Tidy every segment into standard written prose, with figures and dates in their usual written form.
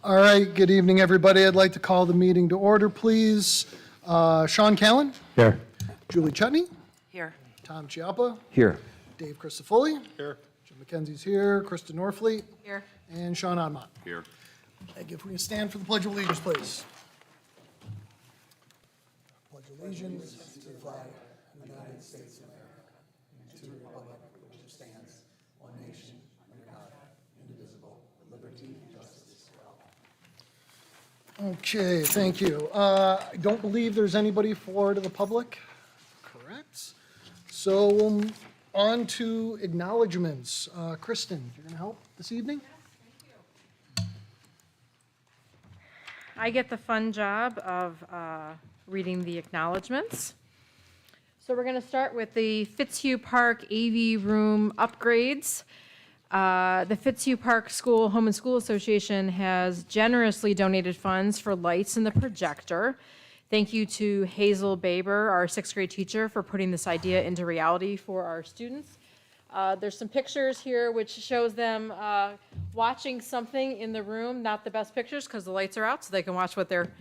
All right, good evening, everybody. I'd like to call the meeting to order, please. Sean Callan. Here. Julie Chutney. Here. Tom Chiappa. Here. Dave Christofoli. Here. Jim McKenzie's here. Kristen Norfleet. Here. And Sean Onmont. Here. Thank you. If we can stand for the Pledge of Allegiance, please. Pledge of Allegiance to the flag of the United States of America, and to the republic which stands, one nation, under God, indivisible, with liberty and justice for all. Okay, thank you. I don't believe there's anybody to the public, correct? So on to acknowledgements. Kristen, you're going to help this evening? I get the fun job of reading the acknowledgements. So we're going to start with the Fitzhugh Park AV room upgrades. The Fitzhugh Park Home and School Association has generously donated funds for lights and the projector. Thank you to Hazel Baber, our sixth grade teacher, for putting this idea into reality for our students. There's some pictures here which shows them watching something in the room. Not the best pictures because the lights are out, so they can watch what they're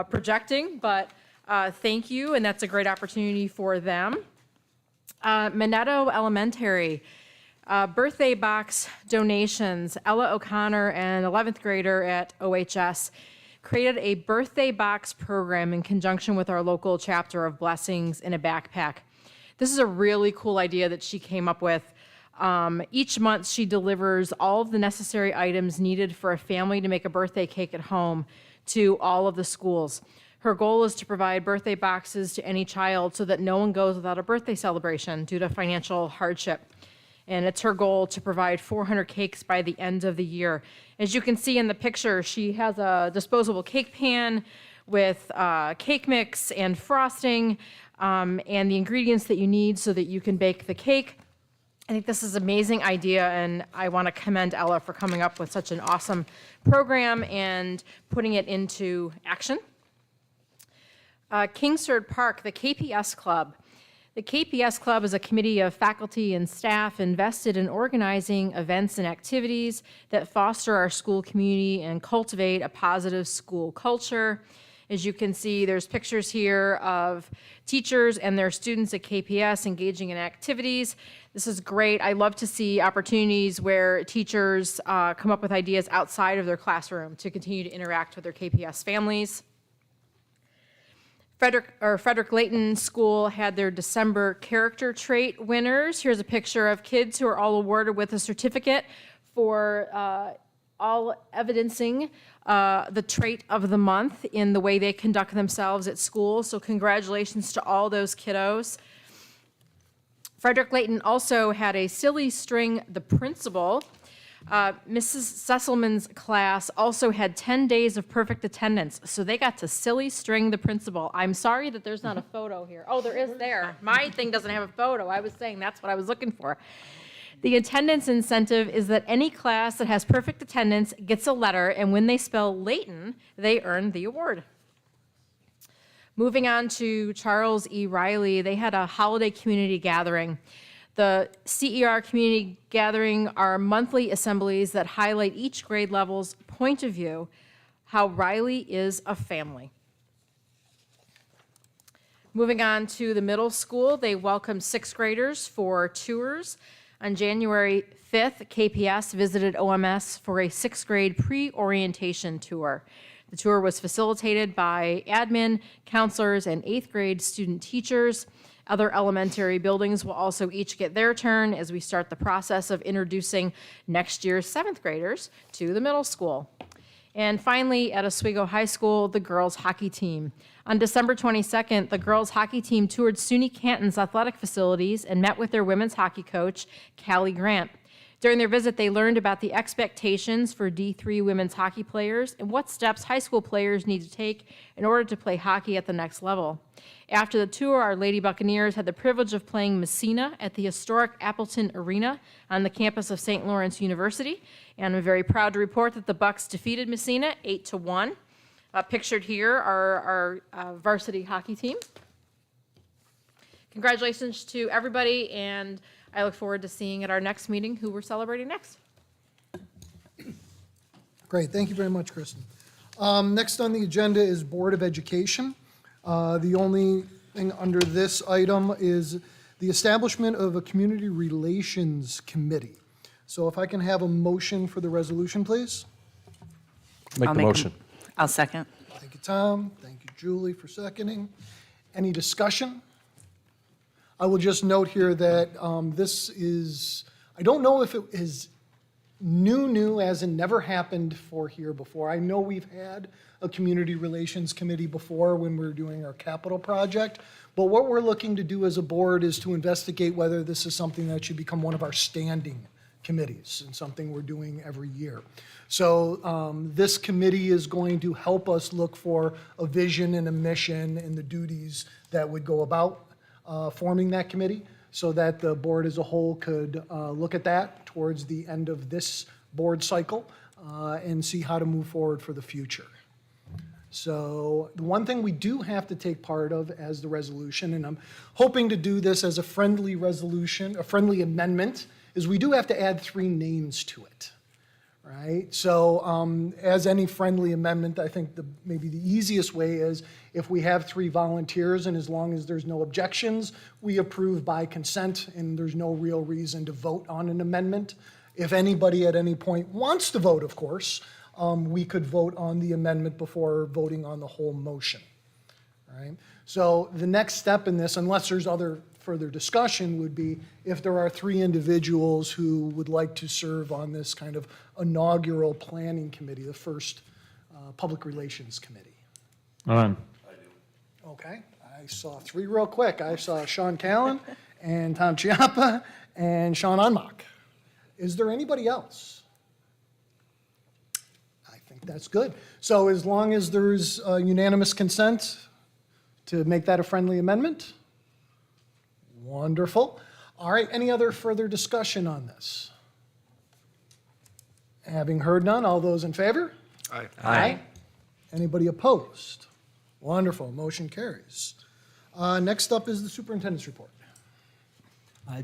projecting, but thank you, and that's a great opportunity for them. Minetto Elementary, birthday box donations. Ella O'Connor, an 11th grader at OHS, created a birthday box program in conjunction with our local chapter of Blessings in a Backpack. This is a really cool idea that she came up with. Each month she delivers all of the necessary items needed for a family to make a birthday cake at home to all of the schools. Her goal is to provide birthday boxes to any child so that no one goes without a birthday celebration due to financial hardship. And it's her goal to provide 400 cakes by the end of the year. As you can see in the picture, she has a disposable cake pan with cake mix and frosting and the ingredients that you need so that you can bake the cake. I think this is an amazing idea, and I want to commend Ella for coming up with such an awesome program and putting it into action. Kingsford Park, the KPS Club. The KPS Club is a committee of faculty and staff invested in organizing events and activities that foster our school community and cultivate a positive school culture. As you can see, there's pictures here of teachers and their students at KPS engaging in activities. This is great. I love to see opportunities where teachers come up with ideas outside of their classroom to continue to interact with their KPS families. Frederick Layton School had their December character trait winners. Here's a picture of kids who are all awarded with a certificate for all evidencing the trait of the month in the way they conduct themselves at school. So congratulations to all those kiddos. Frederick Layton also had a silly string the principal. Mrs. Sesselman's class also had 10 days of perfect attendance, so they got to silly string the principal. I'm sorry that there's not a photo here. Oh, there is there. My thing doesn't have a photo. I was saying that's what I was looking for. The attendance incentive is that any class that has perfect attendance gets a letter, and when they spell Layton, they earn the award. Moving on to Charles E. Riley, they had a holiday community gathering. The CER community gathering are monthly assemblies that highlight each grade level's point of view, how Riley is a family. Moving on to the middle school, they welcomed sixth graders for tours. On January 5th, KPS visited OMS for a sixth grade pre-orientation tour. The tour was facilitated by admin, counselors, and eighth grade student teachers. Other elementary buildings will also each get their turn as we start the process of introducing next year's seventh graders to the middle school. And finally, at Oswego High School, the girls hockey team. On December 22nd, the girls hockey team toured SUNY Canton's athletic facilities and met with their women's hockey coach, Callie Grant. During their visit, they learned about the expectations for D3 women's hockey players and what steps high school players need to take in order to play hockey at the next level. After the tour, our Lady Buccaneers had the privilege of playing Messina at the historic Appleton Arena on the campus of St. Lawrence University, and I'm very proud to report that the Bucs defeated Messina 8-1. Pictured here are our varsity hockey team. Congratulations to everybody, and I look forward to seeing at our next meeting who we're celebrating next. Great, thank you very much, Kristen. Next on the agenda is Board of Education. The only thing under this item is the establishment of a Community Relations Committee. So if I can have a motion for the resolution, please. Make the motion. I'll second. Thank you, Tom. Thank you, Julie, for seconding. Any discussion? I will just note here that this is, I don't know if it is new as in never happened for here before. I know we've had a community relations committee before when we were doing our capital project, but what we're looking to do as a board is to investigate whether this is something that should become one of our standing committees and something we're doing every year. So this committee is going to help us look for a vision and a mission and the duties that would go about forming that committee, so that the board as a whole could look at that towards the end of this board cycle and see how to move forward for the future. So the one thing we do have to take part of as the resolution, and I'm hoping to do this as a friendly resolution, a friendly amendment, is we do have to add 3 names to it, right? So as any friendly amendment, I think maybe the easiest way is if we have 3 volunteers and as long as there's no objections, we approve by consent and there's no real reason to vote on an amendment. If anybody at any point wants to vote, of course, we could vote on the amendment before voting on the whole motion, right? So the next step in this, unless there's other further discussion, would be if there are 3 individuals who would like to serve on this kind of inaugural planning committee, the first public relations committee. On. Okay, I saw 3 real quick. I saw Sean Callan and Tom Chiappa and Sean Unmock. Is there anybody else? I think that's good. So as long as there's unanimous consent to make that a friendly amendment? Wonderful. All right, any other further discussion on this? Having heard none, all those in favor? Aye. Aye. Anybody opposed? Wonderful, motion carries. Next up is the superintendent's report.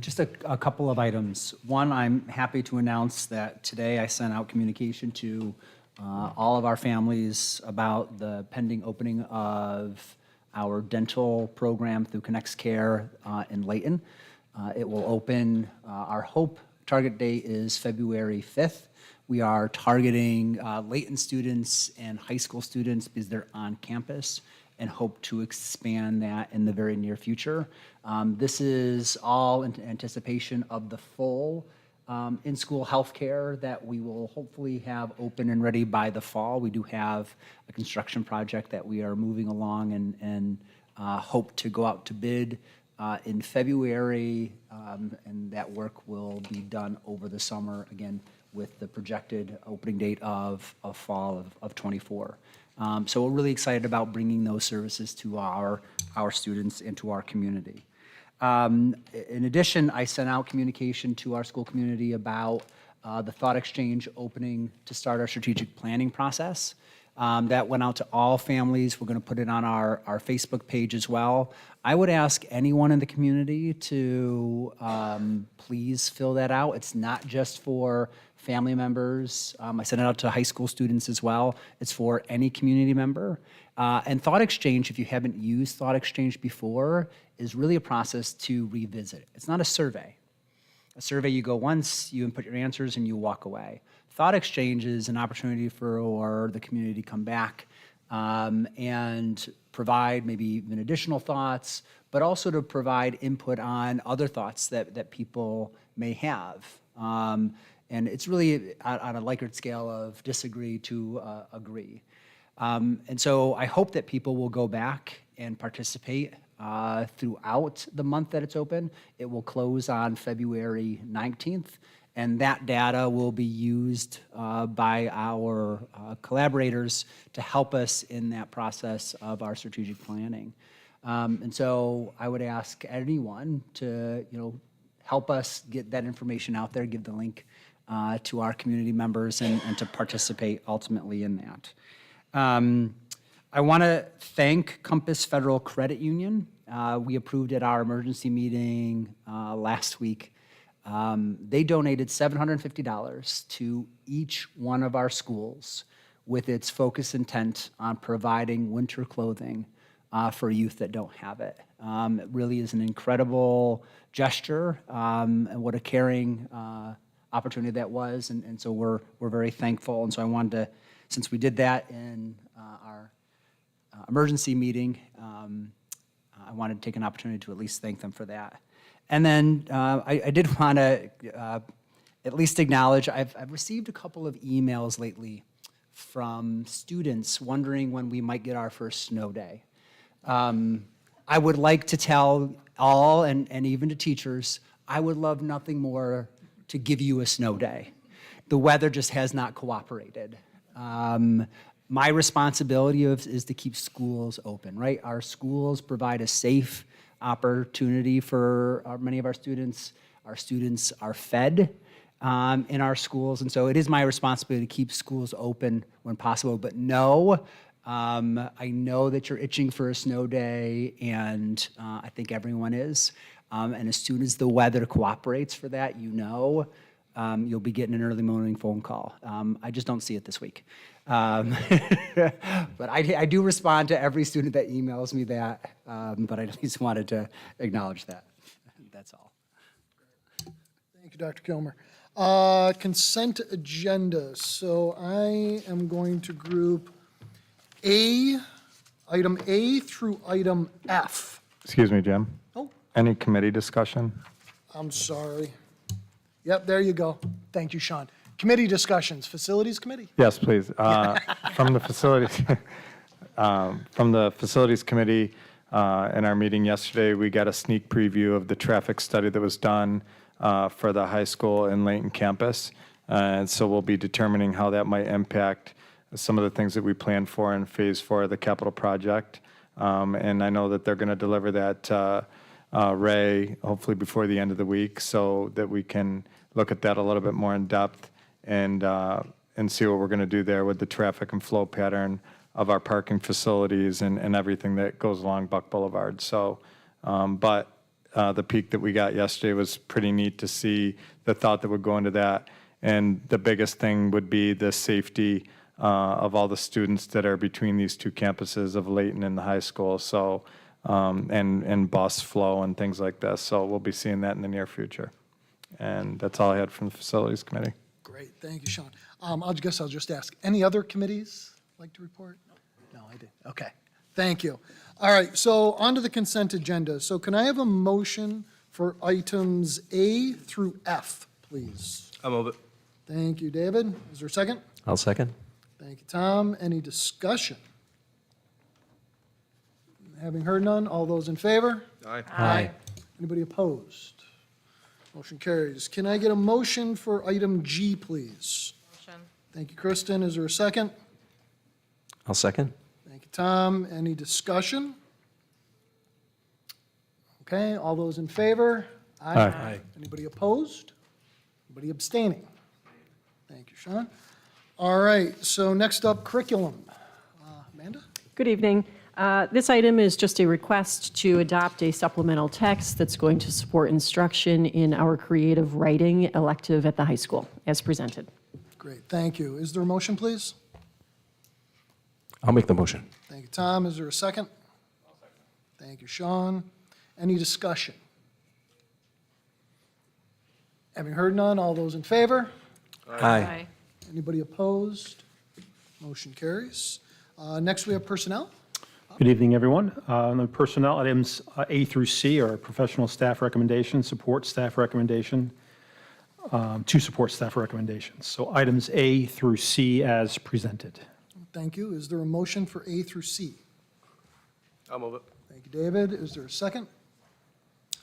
Just a couple of items. One, I'm happy to announce that today I sent out communication to all of our families about the pending opening of our dental program through Connects Care in Layton. It will open, our hope target date is February 5th. We are targeting Layton students and high school students because they're on campus and hope to expand that in the very near future. This is all in anticipation of the full in-school healthcare that we will hopefully have open and ready by the fall. We do have a construction project that we are moving along and hope to go out to bid in February, and that work will be done over the summer, again, with the projected opening date of fall of 24. So we're really excited about bringing those services to our students and to our community. In addition, I sent out communication to our school community about the Thought Exchange opening to start our strategic planning process. That went out to all families. We're going to put it on our Facebook page as well. I would ask anyone in the community to please fill that out. It's not just for family members. I sent it out to high school students as well. It's for any community member. And Thought Exchange, if you haven't used Thought Exchange before, is really a process to revisit it. It's not a survey. A survey, you go once, you input your answers, and you walk away. Thought Exchange is an opportunity for the community to come back and provide maybe even additional thoughts, but also to provide input on other thoughts that people may have. And it's really on a Likert scale of disagree to agree. And so I hope that people will go back and participate throughout the month that it's open. It will close on February 19th. And that data will be used by our collaborators to help us in that process of our strategic planning. And so I would ask anyone to, help us get that information out there, give the link to our community members and to participate ultimately in that. I want to thank Compass Federal Credit Union. We approved at our emergency meeting last week They donated $750 to each one of our schools with its focus intent on providing winter clothing for youth that don't have it. It really is an incredible gesture, and what a caring opportunity that was, and so we're very thankful. And so I wanted to, since we did that in our emergency meeting, I wanted to take an opportunity to at least thank them for that. And then I did want to at least acknowledge, I've received a couple of emails lately from students wondering when we might get our first snow day. I would like to tell all, and even to teachers, I would love nothing more to give you a snow day. The weather just has not cooperated. My responsibility is to keep schools open, right? Our schools provide a safe opportunity for many of our students. Our students are fed in our schools, and so it is my responsibility to keep schools open when possible. But no, I know that you're itching for a snow day, and I think everyone is. And as soon as the weather cooperates for that, you'll be getting an early morning phone call. I just don't see it this week. But I do respond to every student that emails me that, but I at least wanted to acknowledge that. That's all. Thank you, Dr. Kilmer. Consent agenda. So I am going to group item A through item F. Excuse me, Jim. Oh, Any committee discussion? I'm sorry. Yep, there you go. Thank you, Sean. Committee discussions, Facilities Committee. Yes, please. From the facilities committee, in our meeting yesterday, we got a sneak preview of the traffic study that was done for the high school and Layton campus. And so we'll be determining how that might impact some of the things that we planned for in phase 4 of the capital project. And I know that they're going to deliver that Ray, hopefully before the end of the week, so that we can look at that a little bit more in depth and see what we're going to do there with the traffic and flow pattern of our parking facilities and everything that goes along Buck Boulevard. So, but the peak that we got yesterday was pretty neat to see the thought that would go into that. And the biggest thing would be the safety of all the students that are between these two campuses of Layton and the high school. So, and bus flow and things like this. So we'll be seeing that in the near future. And that's all I had from the facilities committee. Great, thank you, Sean. I guess I'll just ask, any other committees like to report? No, I did. Okay, thank you. All right, so on to the consent agenda. So can I have a motion for items A through F, please? I'll move it. Thank you, David. Is there a second? I'll second. Thank you, Tom. Any discussion? Having heard none, all those in favor? Aye. Anybody opposed? Motion carries. Can I get a motion for item G, please? Motion. Thank you, Kristen. Is there a second? I'll second. Thank you, Tom. Any discussion? Okay, all those in favor? Aye. Anybody opposed? Anybody abstaining? Thank you, Sean. All right, so next up, curriculum. Amanda? Good evening. This item is just a request to adopt a supplemental text that's going to support instruction in our creative writing elective at the high school, as presented. Great, thank you. Is there a motion, please? I'll make the motion. Thank you, Tom. Is there a second? Thank you, Sean. Any discussion? Having heard none, all those in favor? Aye. Anybody opposed? Motion carries. Next, we have personnel. Good evening, everyone. On the personnel items A through C are professional staff recommendations, support staff recommendation, two support staff recommendations. So items A through C as presented. Thank you. Is there a motion for A through C? I'll move it. Thank you, David. Is there a second?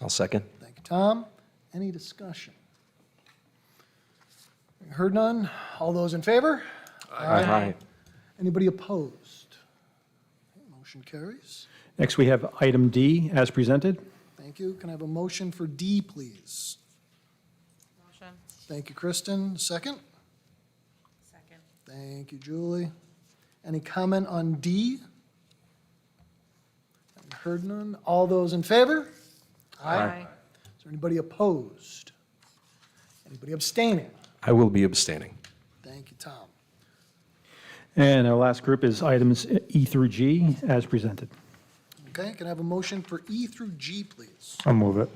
I'll second. Thank you, Tom. Any discussion? Heard none? All those in favor? Aye. Anybody opposed? Motion carries. Next, we have item D as presented. Thank you. Can I have a motion for D, please? Motion. Thank you, Kristen. Second? Second. Thank you, Julie. Any comment on D? Heard none? All those in favor? Aye. Is there anybody opposed? Anybody abstaining? I will be abstaining. Thank you, Tom. And our last group is items E through G as presented. Okay, can I have a motion for E through G, please? I'll move it.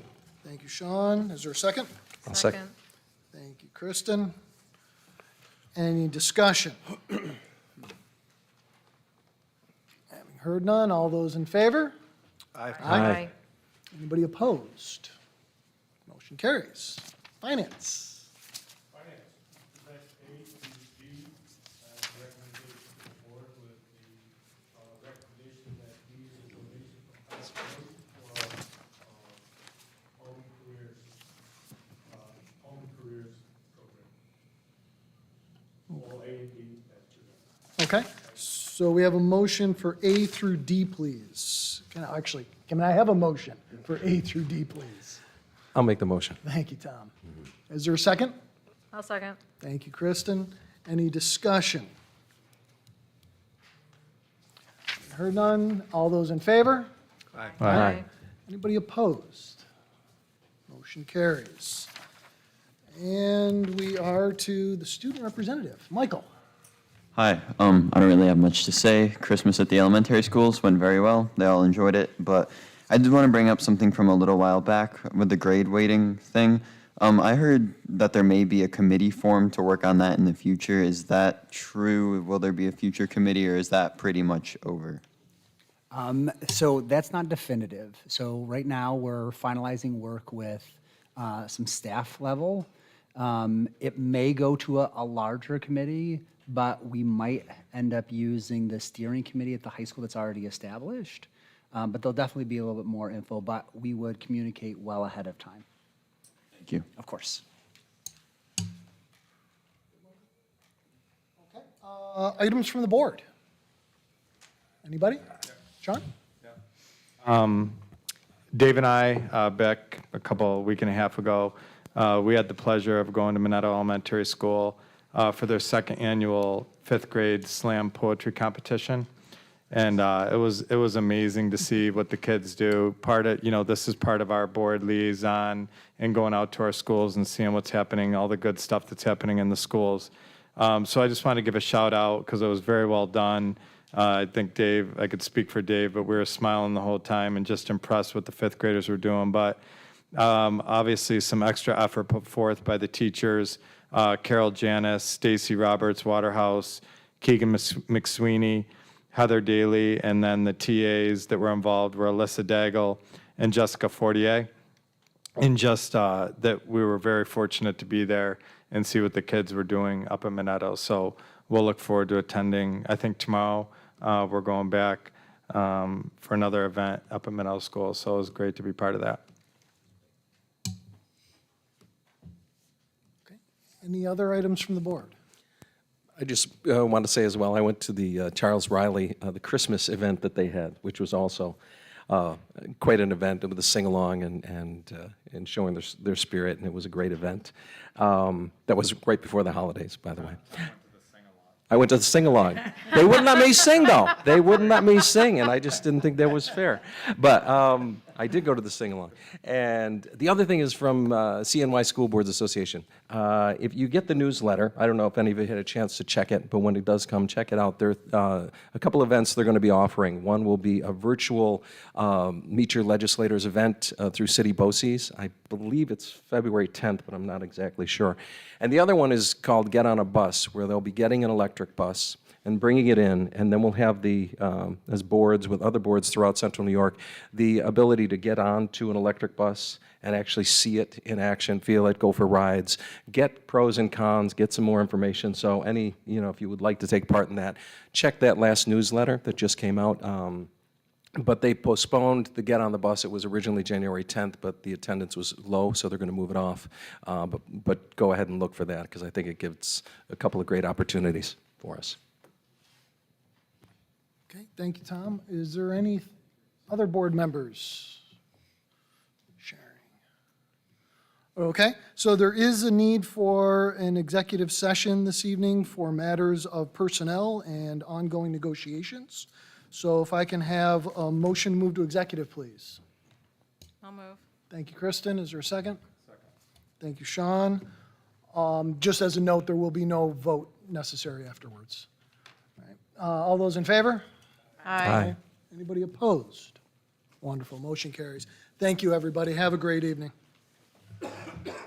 Thank you, Sean. Is there a second? I'll second. Thank you, Kristen. Any discussion? Having heard none, all those in favor? Aye. Anybody opposed? Motion carries. Finance. Finance, present A through G as recommendation to the board with the recommendation that these are donations from past growth for home careers program. All A and B as presented. Okay, so we have a motion for A through D, please. Can I have a motion for A through D, please? I'll make the motion. Thank you, Tom. Is there a second? I'll second. Thank you, Kristen. Any discussion? Heard none. All those in favor? Aye. Anybody opposed? Motion carries. And we are to the student representative. Michael. Hi, I don't really have much to say. Christmas at the elementary schools went very well. They all enjoyed it, but I did want to bring up something from a little while back with the grade weighting thing. I heard that there may be a committee formed to work on that in the future. Is that true? Will there be a future committee, or is that pretty much over? So that's not definitive. So right now, we're finalizing work with some staff level. It may go to a larger committee, but we might end up using the steering committee at the high school that's already established. But there'll definitely be a little bit more info, but we would communicate well ahead of time, Thank you. of course. Okay. Items from the board. Anybody? Sean? Dave and I, back a week and a half ago, we had the pleasure of going to Minetto Elementary School for their second annual fifth grade slam poetry competition. And it was amazing to see what the kids do. This is part of our board liaison and going out to our schools and seeing what's happening, all the good stuff that's happening in the schools. So I just want to give a shout out because it was very well done. I think Dave, I could speak for Dave, but we were smiling the whole time and just impressed with the fifth graders were doing. But obviously some extra effort put forth by the teachers, Carol Janis, Stacy Roberts Waterhouse, Keegan McSweeney, Heather Daly, and then the TAs that were involved were Alyssa Daigle and Jessica Fortier. And just that we were very fortunate to be there and see what the kids were doing up at Minetto. So we'll look forward to attending. I think tomorrow we're going back for another event up at Minetto School. So it was great to be part of that. Okay. Any other items from the board? I just want to say as well, I went to the Charles Riley, the Christmas event that they had, which was also quite an event with a sing-along and showing their spirit, and it was a great event. That was right before the holidays, by the way. I went to the sing-along. They wouldn't let me sing, though. They wouldn't let me sing, and I just didn't think that was fair. But I did go to the sing-along. And the other thing is from CNY School Boards Association. If you get the newsletter, I don't know if any of you had a chance to check it, but when it does come, check it out. There are a couple events they're going to be offering. One will be a virtual Meet Your Legislators event through City BOCES. I believe it's February 10th, but I'm not exactly sure. And the other one is called Get on a Bus, where they'll be getting an electric bus and bringing it in, and then we'll have the, as boards with other boards throughout Central New York, the ability to get onto an electric bus and actually see it in action, feel it, go for rides, get pros and cons, get some more information. So if you would like to take part in that, check that last newsletter that just came out. But they postponed the Get on the Bus. It was originally January 10th, but the attendance was low, so they're going to move it off. But go ahead and look for that, because I think it gives a couple of great opportunities for us. Okay, thank you, Tom. Is there any other board members sharing? Okay, so there is a need for an executive session this evening for matters of personnel and ongoing negotiations. So if I can have a motion to move to executive, please. I'll move. Thank you, Kristen. Is there a second? Second. Thank you, Sean. Just as a note, there will be no vote necessary afterwards. All right. All those in favor? Aye. Anybody opposed? Wonderful, motion carries. Thank you, everybody. Have a great evening.